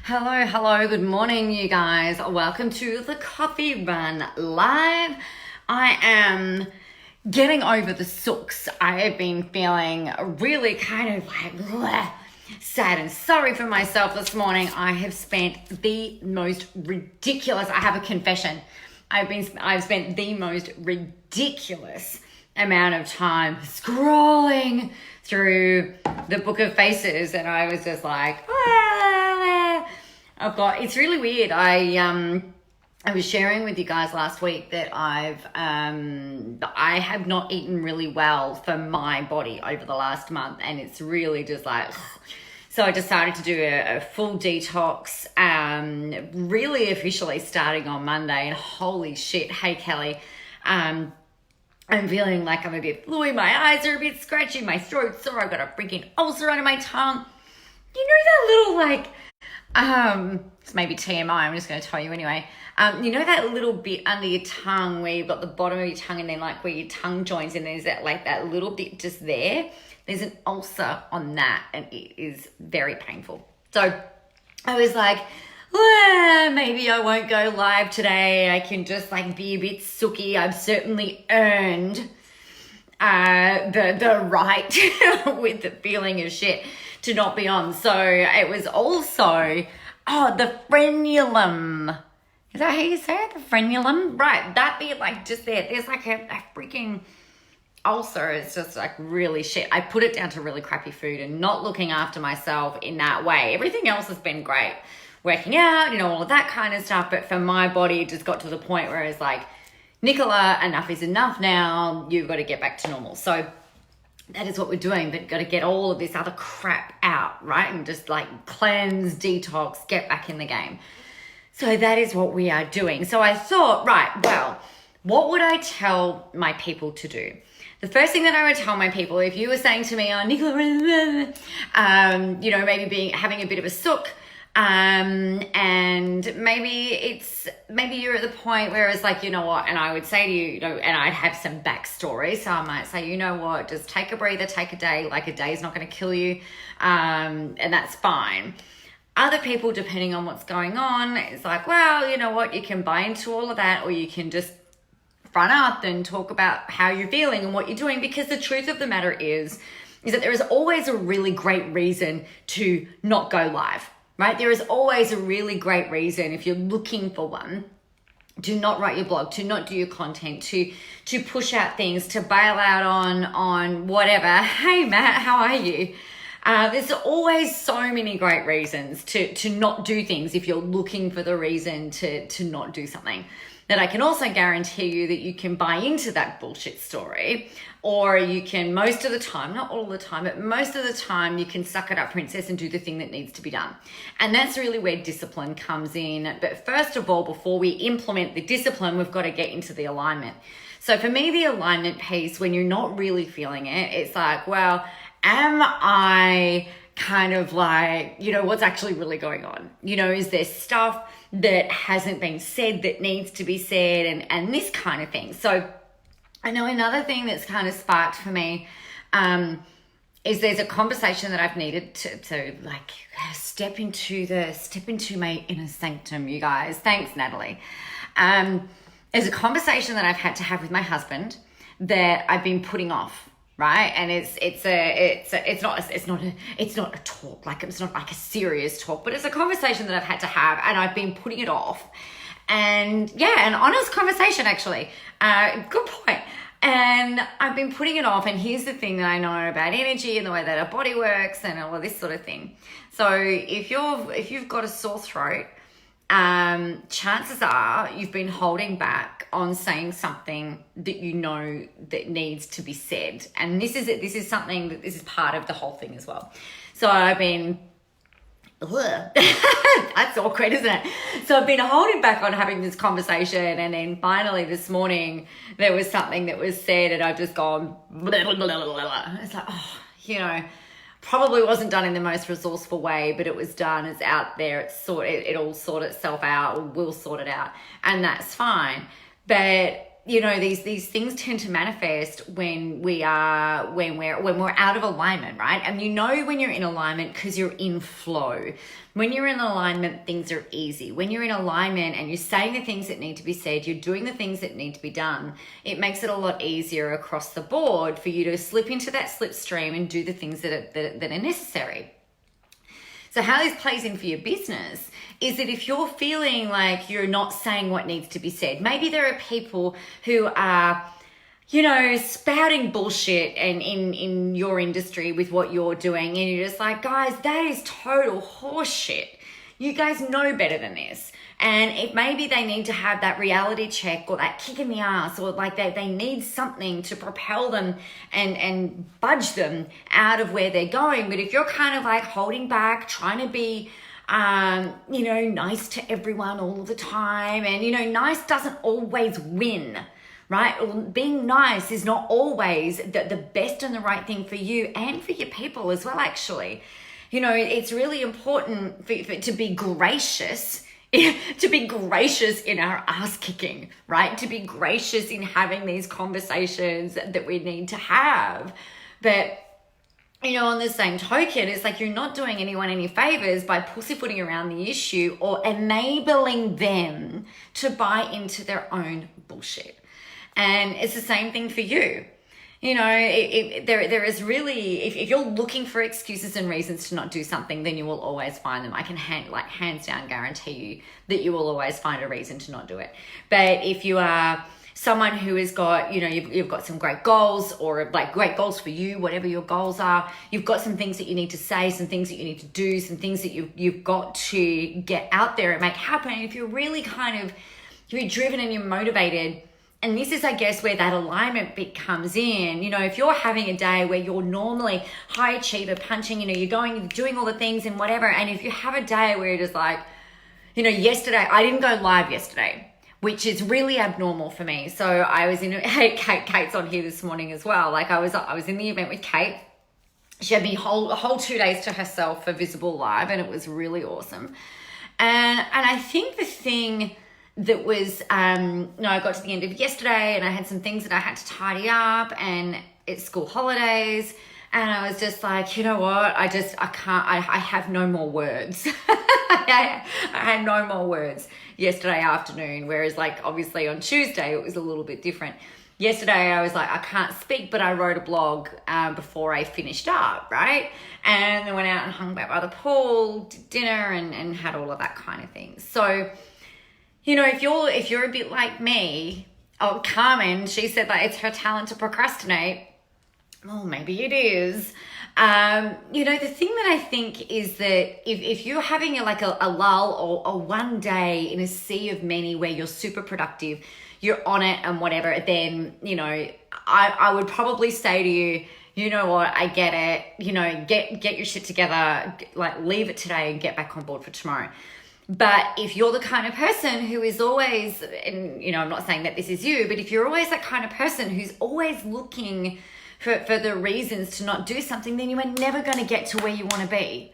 Hello, good morning, you guys. Welcome to the Coffee Run Live. I am getting over the sooks. I have been feeling really kind of like sad and sorry for myself this morning. I have spent the most ridiculous, I have a confession. I've spent the most ridiculous amount of time scrolling through the Book of Faces, and I was just like, it's really weird. I was sharing with you guys last week that I have not eaten really well for my body over the last month, and it's really just like, so I decided to do a full detox, really officially starting on Monday, and holy shit, hey Kelly, I'm feeling like I'm a bit fluey, my eyes are a bit scratchy, my throat's sore, I've got a freaking ulcer under my tongue. You know that little it's maybe TMI, I'm just going to tell you anyway. You know that little bit under your tongue where you've got the bottom of your tongue and then like where your tongue joins and there's that little bit just there? There's an ulcer on that and it is very painful. So I was like, maybe I won't go live today. I can just be a bit sooky. I've certainly earned the right with the feeling of shit to not be on. So it was also, the frenulum. Is that how you say it? The frenulum? Right, that bit just there. There's a freaking ulcer. It's just really shit. I put it down to really crappy food and not looking after myself in that way. Everything else has been great. Working out, all of that kind of stuff. But for my body, it just got to the point where it's like, Nicola, enough is enough now. You've got to get back to normal. So that is what we're doing, but got to get all of this other crap out, right? And just cleanse, detox, get back in the game. So that is what we are doing. So I thought, right, well, what would I tell my people to do? The first thing that I would tell my people, if you were saying to me, Nicola, maybe having a bit of a sook, and maybe you're at the point where it's like, you know what, and I would say to you, and I'd have some backstory. So I might say, you know what, just take a breather, take a day. A day is not going to kill you. And that's fine. Other people, depending on what's going on, it's like, well, you know what, you can buy into all of that, or you can just front up and talk about how you're feeling and what you're doing. Because the truth of the matter is that there is always a really great reason to not go live. Right? There is always a really great reason, if you're looking for one, to not write your blog, to not do your content, to push out things, to bail out on whatever. Hey Matt, how are you? There's always so many great reasons to not do things if you're looking for the reason to not do something. That I can also guarantee you that you can buy into that bullshit story, or you can, most of the time, not all the time, but most of the time, you can suck it up, princess, and do the thing that needs to be done. And that's really where discipline comes in. But first of all, before we implement the discipline, we've got to get into the alignment. So for me, the alignment piece, when you're not really feeling it, it's like, well, am I kind of what's actually really going on? Is there stuff that hasn't been said that needs to be said, and this kind of thing. So I know another thing that's kind of sparked for me is there's a conversation that I've needed to step into my inner sanctum, you guys. Thanks, Natalie. There's a conversation that I've had to have with my husband that I've been putting off. Right. And it's not a talk, it's not a serious talk, but it's a conversation that I've had to have, and I've been putting it off. And an honest conversation, actually. Good point. And I've been putting it off. And here's the thing that I know about energy and the way that our body works and all of this sort of thing. So if you've got a sore throat, chances are you've been holding back on saying something that you know that needs to be said. And this is something that this is part of the whole thing as well. So I've been, that's awkward, isn't it? So I've been holding back on having this conversation, and then finally this morning there was something that was said, and I've just gone, blah, blah, blah, blah, blah. It's like, probably wasn't done in the most resourceful way, but it was done. It's out there. It all sort itself out, or will sort it out, and that's fine. But these things tend to manifest when we're out of alignment, right? And when you're in alignment because you're in flow. When you're in alignment, things are easy. When you're in alignment and you're saying the things that need to be said, you're doing the things that need to be done, it makes it a lot easier across the board for you to slip into that slipstream and do the things that are necessary. So how this plays in for your business is that if you're feeling like you're not saying what needs to be said, maybe there are people who are, spouting bullshit and in your industry with what you're doing, and you're just like, guys, that is total horseshit. You guys know better than this. And if maybe they need to have that reality check or that kick in the ass, or like they need something to propel them and budge them out of where they're going. But if you're kind of like holding back, trying to be, nice to everyone all the time, and, nice doesn't always win, right? Being nice is not always the best and the right thing for you and for your people as well, actually. It's really important to be gracious, to be gracious in our ass kicking, right? To be gracious in having these conversations that we need to have. But, on the same token, it's like you're not doing anyone any favors by pussyfooting around the issue or enabling them to buy into their own bullshit. And it's the same thing for you. There is really, if you're looking for excuses and reasons to not do something, then you will always find them. I can hands down guarantee you that you will always find a reason to not do it. But if you are someone who has got, you've got some great goals, or like great goals for you, whatever your goals are, you've got some things that you need to say, some things that you need to do, some things that you've got to get out there and make happen. And if you're really you're driven and you're motivated, and this is, I guess, where that alignment bit comes in. If you're having a day where you're normally high achiever, punching, you're doing all the things and whatever, and if you have a day where you're just like, yesterday, I didn't go live yesterday, which is really abnormal for me. So I was Kate's on here this morning as well. Like I was in the event with Kate. She had me a whole 2 days to herself for Visible Live, and it was really awesome. And I think the thing that was, I got to the end of yesterday and I had some things that I had to tidy up, and it's school holidays, and I was just like, you know what, I have no more words. I had no more words yesterday afternoon, whereas like obviously on Tuesday it was a little bit different. Yesterday I was like, I can't speak, but I wrote a blog before I finished up, right? And then went out and hung back by the pool, did dinner, and had all of that kind of thing. So, if you're a bit like me, Carmen, she said that it's her talent to procrastinate. Well, maybe it is. The thing that I think is that if you're having a lull or one day in a sea of many where you're super productive, you're on it and whatever, then, I would probably say to you, you know what, I get it, get your shit together, leave it today and get back on board for tomorrow. But if you're the kind of person who is always, and I'm not saying that this is you, but if you're always that kind of person who's always looking for the reasons to not do something, then you are never going to get to where you want to be.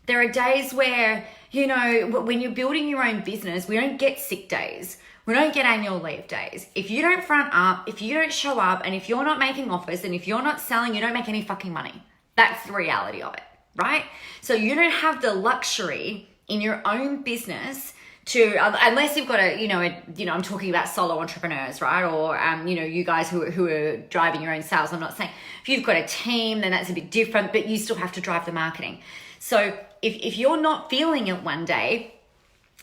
There are days where, when you're building your own business, we don't get sick days. We don't get annual leave days. If you don't front up, if you don't show up, and if you're not making offers, and if you're not selling, you don't make any fucking money. That's the reality of it, right? So you don't have the luxury in your own business to, unless you've got I'm talking about solo entrepreneurs, right? Or, you guys who are driving your own sales. I'm not saying if you've got a team, then that's a bit different, but you still have to drive the marketing. So if you're not feeling it one day,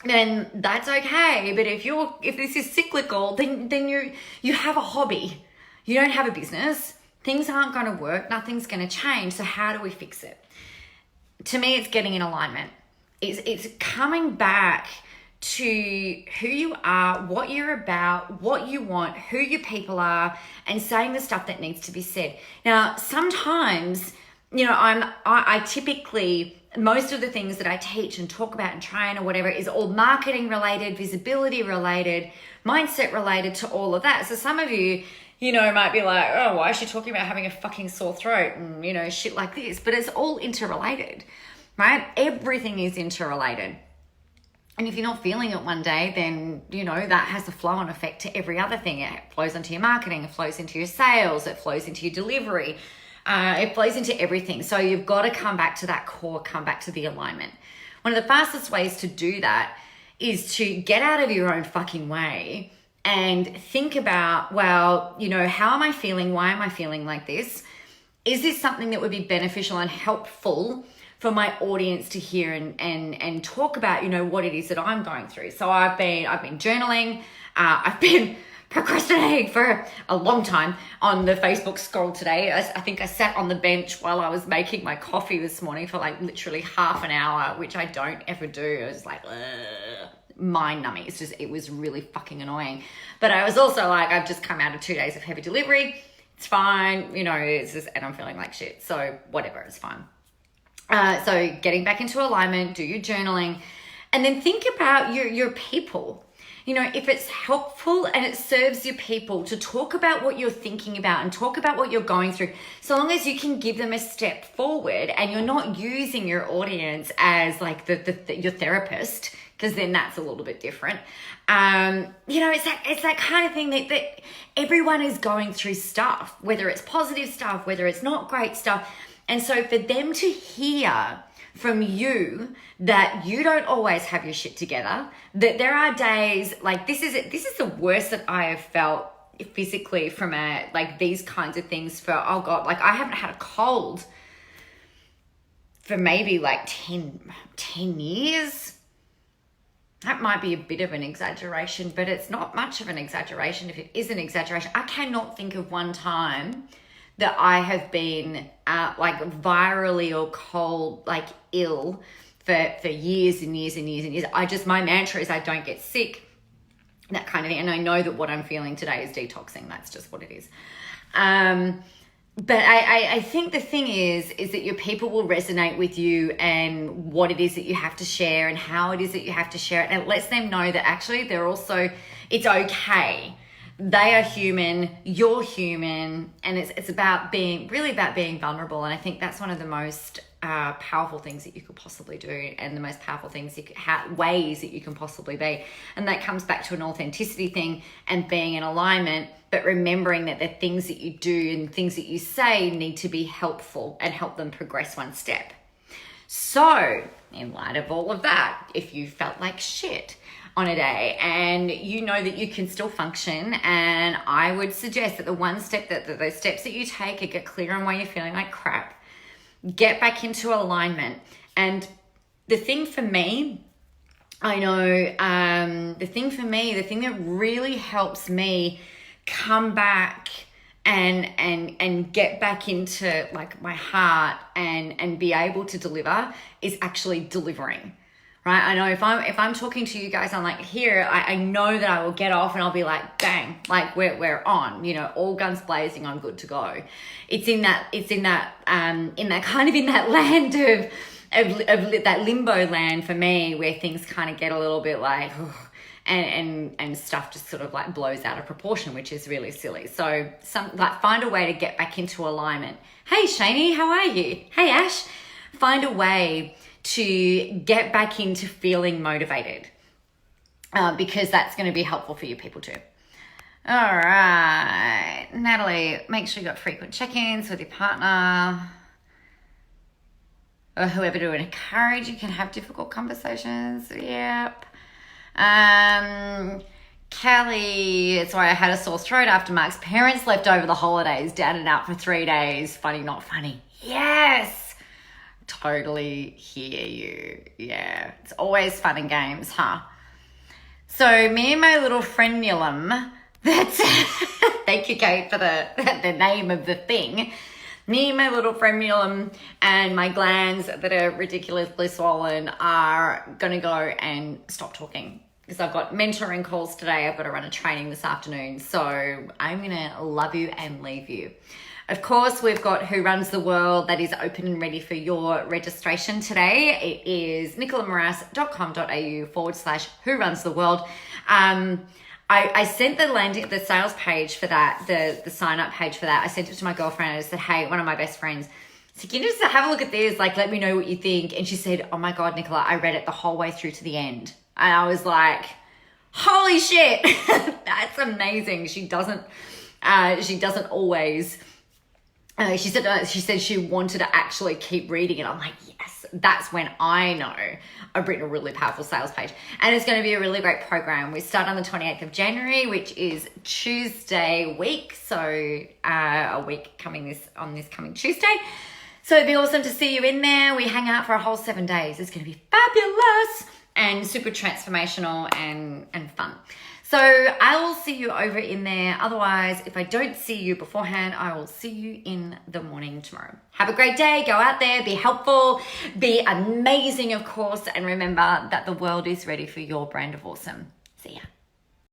then that's okay. But if this is cyclical, then you have a hobby. You don't have a business. Things aren't going to work. Nothing's going to change. So how do we fix it? To me, it's getting in alignment. It's coming back to who you are, what you're about, what you want, who your people are, and saying the stuff that needs to be said. Now, sometimes, I typically, most of the things that I teach and talk about and train or whatever is all marketing related, visibility related, mindset related to all of that. So some of you, might be like, oh, why is she talking about having a fucking sore throat and, shit like this? But it's all interrelated, right? Everything is interrelated. And if you're not feeling it one day, then, that has a flow-on effect to every other thing. It flows into your marketing, it flows into your sales, it flows into your delivery, it flows into everything. So you've got to come back to that core, come back to the alignment. One of the fastest ways to do that is to get out of your own fucking way and think about, well, how am I feeling? Why am I feeling like this? Is this something that would be beneficial and helpful for my audience to hear and talk about, what it is that I'm going through? So I've been journaling. I've been procrastinating for a long time on the Facebook scroll today. I think I sat on the bench while I was making my coffee this morning for like literally half an hour, which I don't ever do. I was like, mind numbing. It was really fucking annoying. But I was also like, I've just come out of 2 days of heavy delivery. It's fine, and I'm feeling like shit. So whatever, it's fine. So getting back into alignment, do your journaling, and then think about your people. If it's helpful and it serves your people to talk about what you're thinking about and talk about what you're going through, so long as you can give them a step forward and you're not using your audience as like your therapist, because then that's a little bit different. It's that kind of thing that everyone is going through stuff, whether it's positive stuff, whether it's not great stuff. And so for them to hear from you that you don't always have your shit together, that there are days like this is the worst that I have felt physically from these kinds of things for, oh God, like I haven't had a cold for maybe like 10 years. That might be a bit of an exaggeration, but it's not much of an exaggeration if it is an exaggeration. I cannot think of one time that I have been virally or cold, like ill for years and years and years and years. My mantra is I don't get sick, that kind of thing. And I know that what I'm feeling today is detoxing. That's just what it is. But I think the thing is that your people will resonate with you and what it is that you have to share and how it is that you have to share it. And it lets them know that actually it's okay. They are human, you're human, and it's about being vulnerable. And I think that's one of the most powerful things that you could possibly do, and the most powerful things ways that you can possibly be. And that comes back to an authenticity thing and being in alignment, but remembering that the things that you do and things that you say need to be helpful and help them progress one step. So in light of all of that, if you felt like shit on a day and you know that you can still function, and I would suggest that those steps that you take and get clear on why you're feeling like crap, get back into alignment. And the thing for me, the thing that really helps me come back and get back into like my heart and be able to deliver is actually delivering. Right? I know if I'm talking to you guys, I'm like, here, I know that I will get off and I'll be like, bang, like we're on, all guns blazing, I'm good to go. It's in that land of that limbo land for me, where things kind of get a little bit like, and stuff just sort of like blows out of proportion, which is really silly. So find a way to get back into alignment. Hey Shani, how are you? Hey Ash, find a way to get back into feeling motivated, because that's going to be helpful for you people too. All right, Natalie, make sure you got frequent check-ins with your partner or whoever to encourage you can have difficult conversations. Yep. Kelly, sorry, I had a sore throat after Mark's parents left over the holidays, down and out for 3 days. Funny, not funny. Yes. Totally hear you. Yeah, it's always fun and games, huh? So me and my little frenulum, that's thank you Kate for the name of the thing. Me and my little frenulum and my glands that are ridiculously swollen are gonna go and stop talking, because I've got mentoring calls today. I've got to run a training this afternoon, so I'm gonna love you and leave you. Of course, we've got Who Runs the World that is open and ready for your registration today. It is nicolamoras.com.au/Who Runs the World. I sent the sales page for that, the sign up page for that. I sent it to my girlfriend. I said, hey, one of my best friends, so can you just have a look at this? Like, let me know what you think. And she said, oh my God, Nicola, I read it the whole way through to the end. And I was like, holy shit, that's amazing. She doesn't always, she said she wanted to actually keep reading, and I'm like, yes, that's when I know I've written a really powerful sales page. And it's going to be a really great program. We start on the 28th of January, which is Tuesday week. So a week coming this coming Tuesday. So it'd be awesome to see you in there. We hang out for a whole 7 days. It's going to be fabulous and super transformational and fun. So I will see you over in there. Otherwise, if I don't see you beforehand, I will see you in the morning tomorrow. Have a great day. Go out there, be helpful, be amazing, of course. And remember that the world is ready for your brand of awesome. See ya.